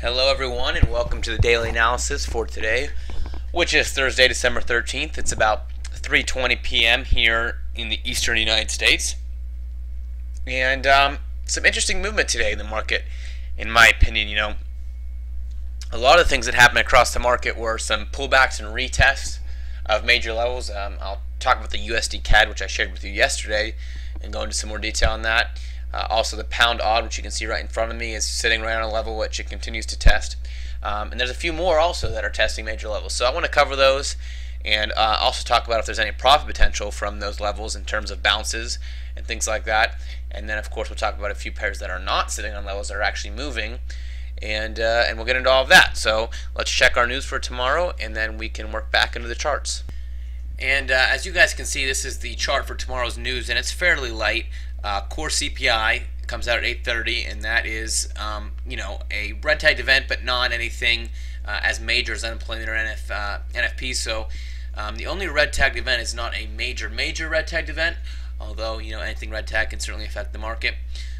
Hello everyone and welcome to the daily analysis for today, which is Thursday, December 13th. It's about 3:20 p.m. here in the eastern United States. And some interesting movement today in the market, in my opinion. A lot of things that happened across the market were some pullbacks and retests of major levels. I'll talk about the USD CAD, which I shared with you yesterday, and go into some more detail on that. Also, the pound odd, which you can see right in front of me, is sitting right on a level which it continues to test. And there's a few more also that are testing major levels. So I want to cover those and also talk about if there's any profit potential from those levels in terms of bounces and things like that. And then, of course, we'll talk about a few pairs that are not sitting on levels that are actually moving. And we'll get into all of that. So let's check our news for tomorrow, and then we can work back into the charts. And as you guys can see, this is the chart for tomorrow's news, and it's fairly light. Core CPI comes out at 8:30, and that is, a red tagged event, but not anything as major as unemployment or NFP. So the only red tagged event is not a major red tagged event, although anything red tag can certainly affect the market.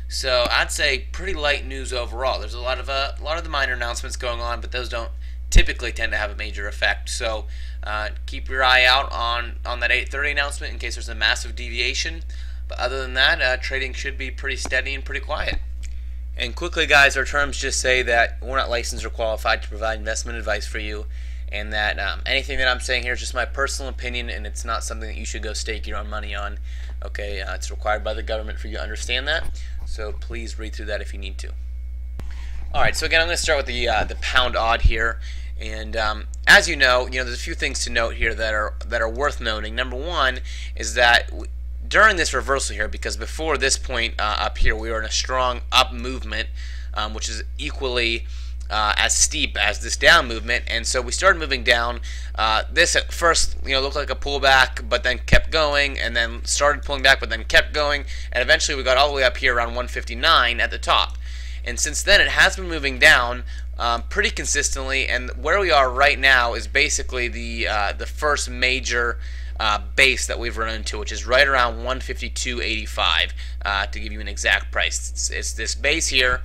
So I'd say pretty light news overall. There's a lot of the minor announcements going on, but those don't typically tend to have a major effect. So keep your eye out on that 8:30 announcement in case there's a massive deviation. But other than that, trading should be pretty steady and pretty quiet. And quickly, guys, our terms just say that we're not licensed or qualified to provide investment advice for you, and that anything that I'm saying here is just my personal opinion, and it's not something that you should go stake your own money on. Okay, it's required by the government for you to understand that, so please read through that if you need to. All right, so again, I'm going to start with the pound odd here, and as you know, there's a few things to note here that are worth noting. Number one is that during this reversal here, because before this point up here, we were in a strong up movement, which is equally as steep as this down movement, and so we started moving down. This at first, looked like a pullback, but then kept going, and then started pulling back, but then kept going, and eventually we got all the way up here around 159 at the top. And since then, it has been moving down pretty consistently, and where we are right now is basically the first major base that we've run into, which is right around 152.85 to give you an exact price. It's this base here.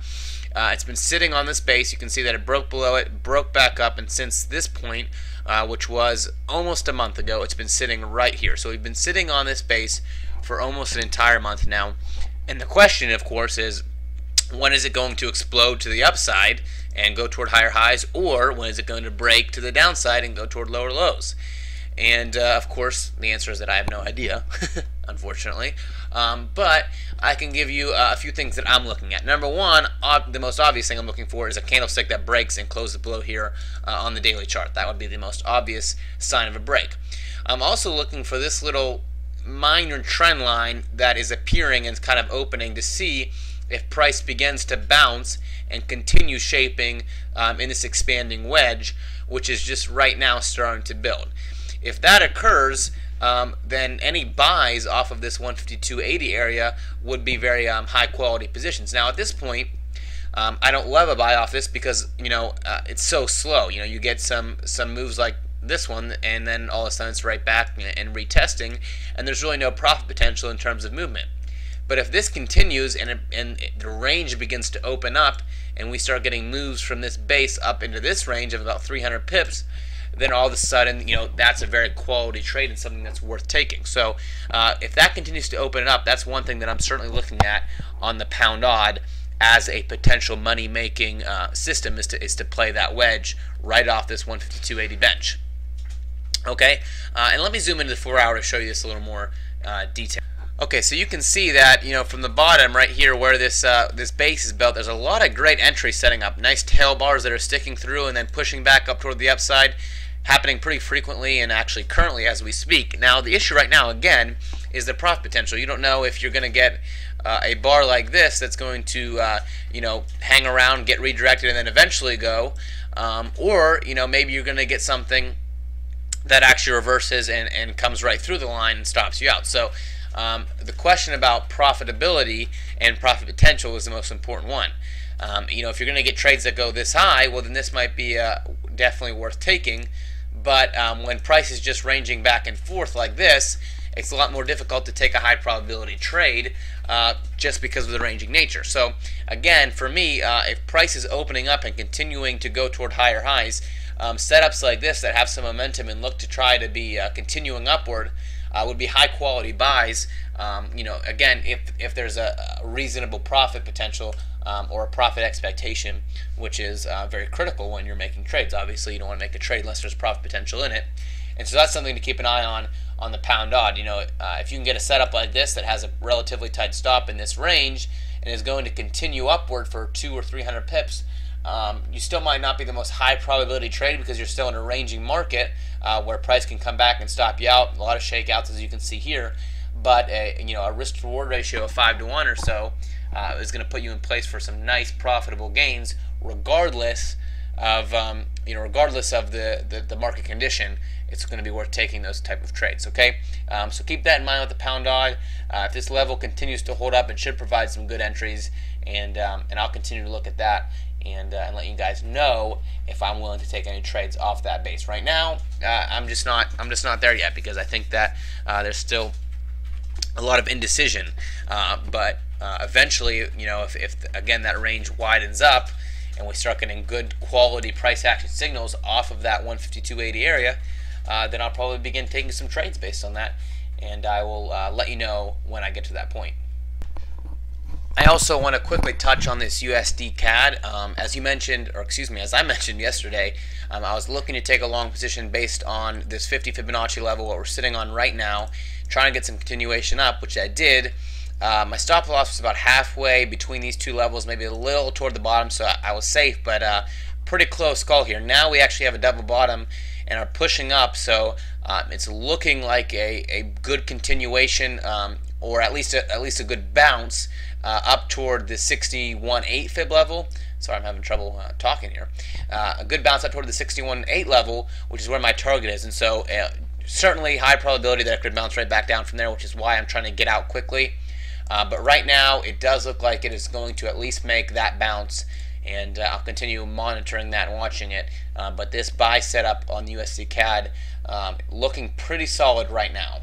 It's been sitting on this base. You can see that it broke below it, broke back up, and since this point, which was almost a month ago, it's been sitting right here. So we've been sitting on this base for almost an entire month now. And the question, of course, is when is it going to explode to the upside and go toward higher highs, or when is it going to break to the downside and go toward lower lows? And of course, the answer is that I have no idea, unfortunately. But I can give you a few things that I'm looking at. Number one, the most obvious thing I'm looking for is a candlestick that breaks and closes below here on the daily chart. That would be the most obvious sign of a break. I'm also looking for this little minor trend line that is appearing and kind of opening to see if price begins to bounce and continue shaping in this expanding wedge, which is just right now starting to build. If that occurs, then any buys off of this 152.80 area would be very high quality positions. Now at this point, I don't love a buy off this because it's so slow. You get some moves like this one, and then all of a sudden it's right back and retesting, and there's really no profit potential in terms of movement. But if this continues and the range begins to open up, and we start getting moves from this base up into this range of about 300 pips, then all of a sudden, that's a very quality trade and something that's worth taking. So if that continues to open up, that's one thing that I'm certainly looking at on the pound odd as a potential money-making system, is to play that wedge right off this 152.80 bench. Okay, and let me zoom into the 4-hour to show you this a little more detail. Okay, so you can see that from the bottom right here where this base is built, there's a lot of great entries setting up. Nice tail bars that are sticking through and then pushing back up toward the upside, happening pretty frequently and actually currently as we speak. Now the issue right now again is the profit potential. You don't know if you're going to get a bar like this that's going to hang around, get redirected, and then eventually go, or maybe you're going to get something that actually reverses and comes right through the line and stops you out. So the question about profitability and profit potential is the most important one. If you're going to get trades that go this high, well then this might be definitely worth taking. But when price is just ranging back and forth like this, it's a lot more difficult to take a high probability trade just because of the ranging nature. So again, for me, if price is opening up and continuing to go toward higher highs, setups like this that have some momentum and look to try to be continuing upward would be high quality buys. Again, if there's a reasonable profit potential or a profit expectation, which is very critical when you're making trades. Obviously, you don't want to make a trade unless there's profit potential in it. And so that's something to keep an eye on the pound odd. If you can get a setup like this that has a relatively tight stop in this range and is going to continue upward for 200 or 300 pips, you still might not be the most high probability trade because you're still in a ranging market where price can come back and stop you out. A lot of shakeouts, as you can see here, but a risk to reward ratio of 5 to 1 or so is going to put you in place for some nice profitable gains, regardless of the market condition. It's going to be worth taking those type of trades. Okay, so keep that in mind with the pound odd. If this level continues to hold up, it should provide some good entries, and I'll continue to look at that and let you guys know if I'm willing to take any trades off that base. Right now, I'm just not there yet because I think that there's still a lot of indecision. But eventually, if again that range widens up and we start getting good quality price action signals off of that 152.80 area, then I'll probably begin taking some trades based on that, and I will let you know when I get to that point. I also want to quickly touch on this USD CAD. As I mentioned yesterday, I was looking to take a long position based on this 50 Fibonacci level, what we're sitting on right now, trying to get some continuation up, which I did. My stop loss was about halfway between these two levels, maybe a little toward the bottom, so I was safe, but pretty close call here. Now we actually have a double bottom and are pushing up, so it's looking like a good continuation, or at least a good bounce up toward the 61.8 fib level. Sorry, I'm having trouble talking here. A good bounce up toward the 61.8 level, which is where my target is, and so certainly high probability that it could bounce right back down from there, which is why I'm trying to get out quickly. But right now, it does look like it is going to at least make that bounce, and I'll continue monitoring that and watching it. But this buy setup on the USD CAD looking pretty solid right now.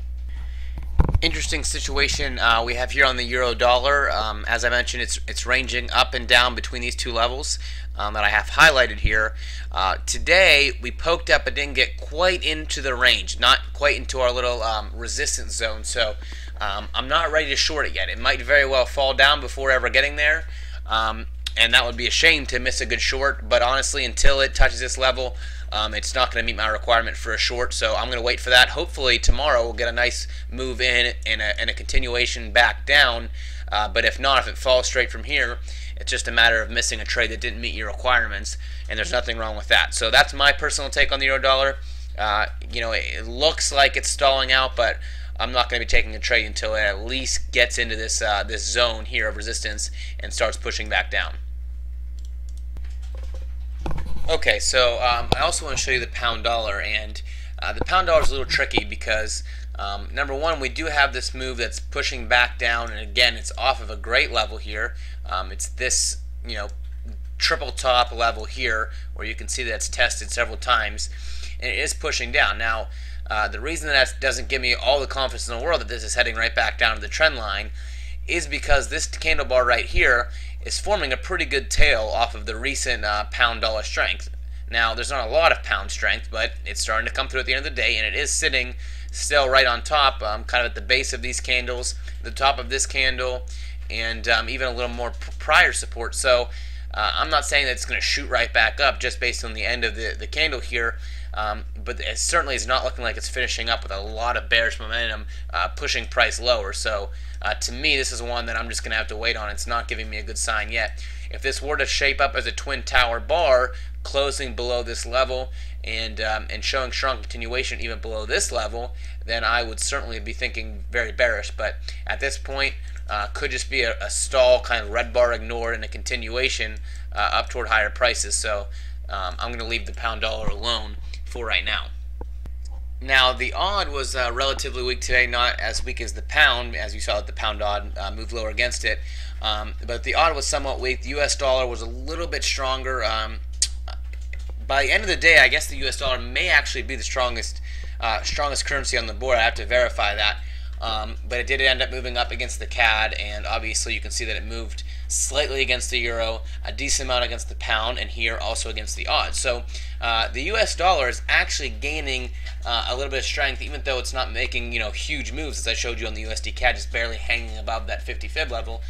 Interesting situation we have here on the euro dollar. As I mentioned, it's ranging up and down between these two levels that I have highlighted here. Today we poked up but didn't get quite into the range, not quite into our little resistance zone, so I'm not ready to short it yet. It might very well fall down before ever getting there, and that would be a shame to miss a good short, but honestly, until it touches this level, it's not going to meet my requirement for a short, so I'm going to wait for that. Hopefully tomorrow we'll get a nice move in and a continuation back down, but if not, if it falls straight from here, it's just a matter of missing a trade that didn't meet your requirements, and there's nothing wrong with that. So that's my personal take on the euro dollar. It looks like it's stalling out, but I'm not going to be taking a trade until it at least gets into this zone here of resistance and starts pushing back down. Okay, so I also want to show you the pound dollar, and the pound dollar is a little tricky because number one, we do have this move that's pushing back down, and again, it's off of a great level here. It's this triple top level here where you can see that it's tested several times, and it is pushing down. Now, the reason that doesn't give me all the confidence in the world that this is heading right back down to the trend line is because this candle bar right here is forming a pretty good tail off of the recent pound dollar strength. Now, there's not a lot of pound strength, but it's starting to come through at the end of the day, and it is sitting still right on top, kind of at the base of these candles, the top of this candle, and even a little more prior support. So I'm not saying that it's going to shoot right back up just based on the end of the candle here, but it certainly is not looking like it's finishing up with a lot of bearish momentum pushing price lower. So to me, this is one that I'm just going to have to wait on. It's not giving me a good sign yet. If this were to shape up as a twin tower bar, closing below this level and showing strong continuation even below this level, then I would certainly be thinking very bearish. But at this point, could just be a stall, kind of red bar ignored, and a continuation up toward higher prices. So I'm going to leave the pound dollar alone for right now. Now, the odd was relatively weak today, not as weak as the pound, as you saw that the pound odd moved lower against it. But the odd was somewhat weak. The US dollar was a little bit stronger. By the end of the day, I guess the US dollar may actually be the strongest currency on the board. I have to verify that. but it did end up moving up against the CAD, and obviously you can see that it moved slightly against the euro, a decent amount against the pound, and here also against the odds. So the US dollar is actually gaining a little bit of strength, even though it's not making huge moves, as I showed you on the USD CAD, just barely hanging above that 50 fib level.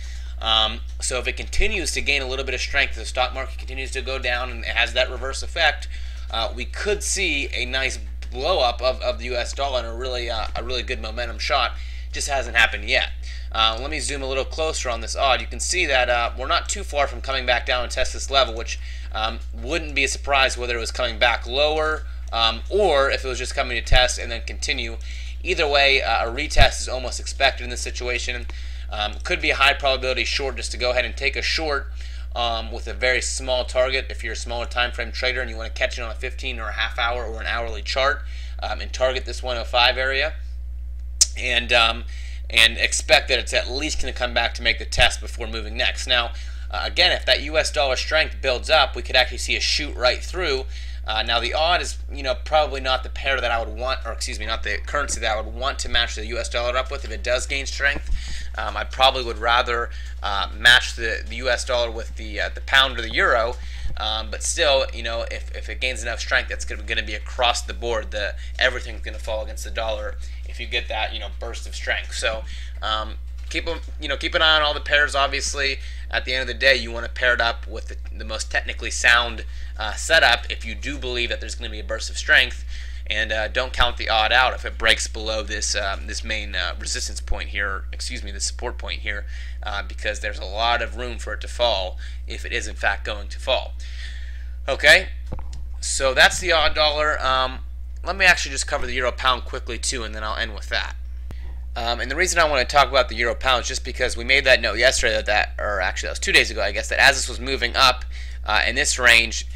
So if it continues to gain a little bit of strength, the stock market continues to go down and it has that reverse effect, we could see a nice blow up of the US dollar and a really good momentum shot. Just hasn't happened yet. Let me zoom a little closer on this odd. You can see that we're not too far from coming back down and test this level, which wouldn't be a surprise whether it was coming back lower or if it was just coming to test and then continue. Either way, a retest is almost expected in this situation. Could be a high probability short, just to go ahead and take a short with a very small target if you're a smaller time frame trader and you want to catch it on a 15 or a half hour or an hourly chart, and target this 105 area, and expect that it's at least going to come back to make the test before moving next. Now, again, if that US dollar strength builds up, we could actually see a shoot right through. Now the odd is, probably not the pair that I would want, or excuse me, not the currency that I would want to match the US dollar up with if it does gain strength. I probably would rather match the US dollar with the pound or the euro. But still, if it gains enough strength, that's going to be across the board. Everything's going to fall against the dollar if you get that, burst of strength. So keep an eye on all the pairs. Obviously, at the end of the day, you want to pair it up with the most technically sound setup if you do believe that there's going to be a burst of strength. And don't count the odd out if it breaks below this main resistance point here, excuse me, the support point here, because there's a lot of room for it to fall if it is in fact going to fall. Okay, so that's the odd dollar. Let me actually just cover the euro pound quickly too, and then I'll end with that. And the reason I want to talk about the euro pound is just because we made that note yesterday or actually that was 2 days ago, I guess, that as this was moving up in this range,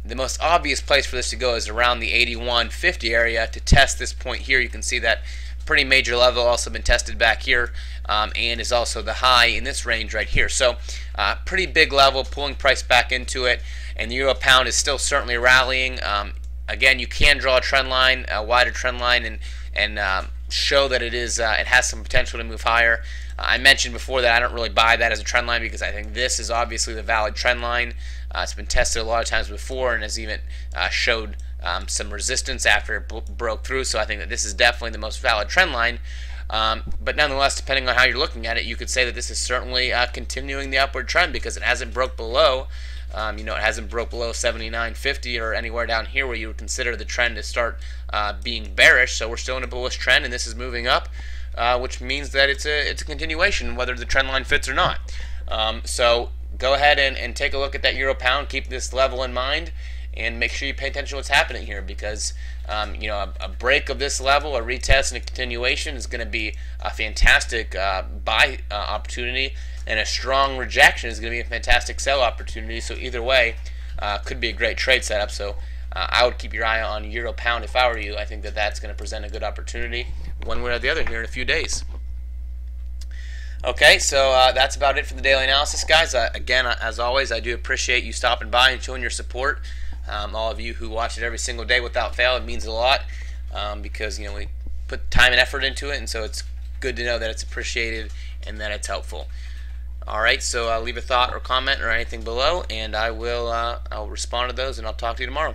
the most obvious place for this to go is around the 81.50 area to test this point here. You can see that pretty major level also been tested back here, and is also the high in this range right here. So pretty big level, pulling price back into it, and the euro pound is still certainly rallying. Again, you can draw a trend line, a wider trend line, and show that it has some potential to move higher. I mentioned before that I don't really buy that as a trend line because I think this is obviously the valid trend line. It's been tested a lot of times before and has even showed some resistance after it broke through. So I think that this is definitely the most valid trend line. But nonetheless, depending on how you're looking at it, you could say that this is certainly continuing the upward trend because it hasn't broke below. It hasn't broke below 79.50 or anywhere down here where you would consider the trend to start being bearish. So we're still in a bullish trend, and this is moving up, which means that it's a continuation, whether the trend line fits or not. So go ahead and take a look at that euro pound. Keep this level in mind, and make sure you pay attention to what's happening here because a break of this level, a retest, and a continuation is going to be a fantastic buy opportunity, and a strong rejection is going to be a fantastic sell opportunity. So either way, could be a great trade setup. So I would keep your eye on euro pound if I were you. I think that that's going to present a good opportunity one way or the other here in a few days. Okay, so that's about it for the daily analysis, guys. Again, as always, I do appreciate you stopping by and showing your support. All of you who watch it every single day without fail, it means a lot because we put time and effort into it, and so it's good to know that it's appreciated and that it's helpful. All right, so leave a thought or comment or anything below, and I'll respond to those, and I'll talk to you tomorrow.